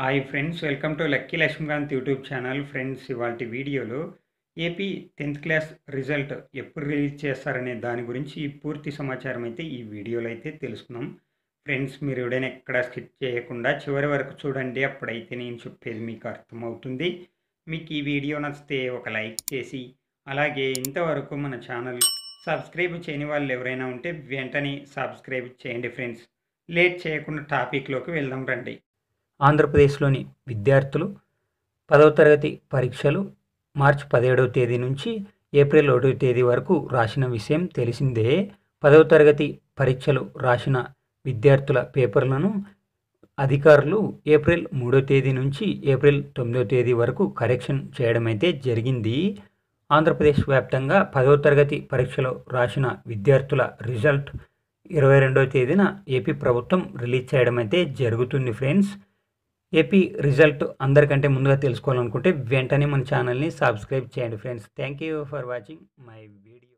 Hi friends, welcome to Lucky Lakshmikant YouTube channel. Friends, ఇవాల్టి వీడియోలో AP 10th class result ఎప్పుడు release చేస్తారనే దాని గురించి పూర్తి సమాచారం అయితే ఈ వీడియోలో అయితే తెలుసుకుందాం. ఫ్రెండ్స్, మీరు ఎవడైనా ఎక్కడ స్కిప్ చేయకుండా చివరి వరకు చూడండి. అప్పుడైతే నేను చెప్పేది మీకు అర్థమవుతుంది. మీకు ఈ వీడియో నచ్చితే ఒక లైక్ చేసి, అలాగే ఇంతవరకు మన ఛానల్ సబ్స్క్రైబ్ చేయని వాళ్ళు ఎవరైనా ఉంటే వెంటనే సబ్స్క్రైబ్ చేయండి. ఫ్రెండ్స్, లేట్ చేయకుండా టాపిక్లోకి వెళ్దాం రండి. ఆంధ్రప్రదేశ్లోని విద్యార్థులు 10వ తరగతి పరీక్షలు మార్చి 17వ తేదీ నుంచి ఏప్రిల్ 1వ తేదీ వరకు రాసిన విషయం తెలిసిందే. 10వ తరగతి పరీక్షలు రాసిన విద్యార్థుల పేపర్లను అధికారులు ఏప్రిల్ 3వ తేదీ నుంచి ఏప్రిల్ 9వ తేదీ వరకు కరెక్షన్ చేయడం అయితే జరిగింది. ఆంధ్రప్రదేశ్ వ్యాప్తంగా 10వ తరగతి పరీక్షలు రాసిన విద్యార్థుల రిజల్ట్ 22వ తేదీన ఏపీ ప్రభుత్వం రిలీజ్ చేయడం అయితే జరుగుతుంది. ఫ్రెండ్స్, ఏపీ రిజల్ట్ అందరికంటే ముందుగా తెలుసుకోవాలనుకుంటే వెంటనే మన ఛానల్ని సబ్స్క్రైబ్ చేయండి. Friends, thank you for watching my video.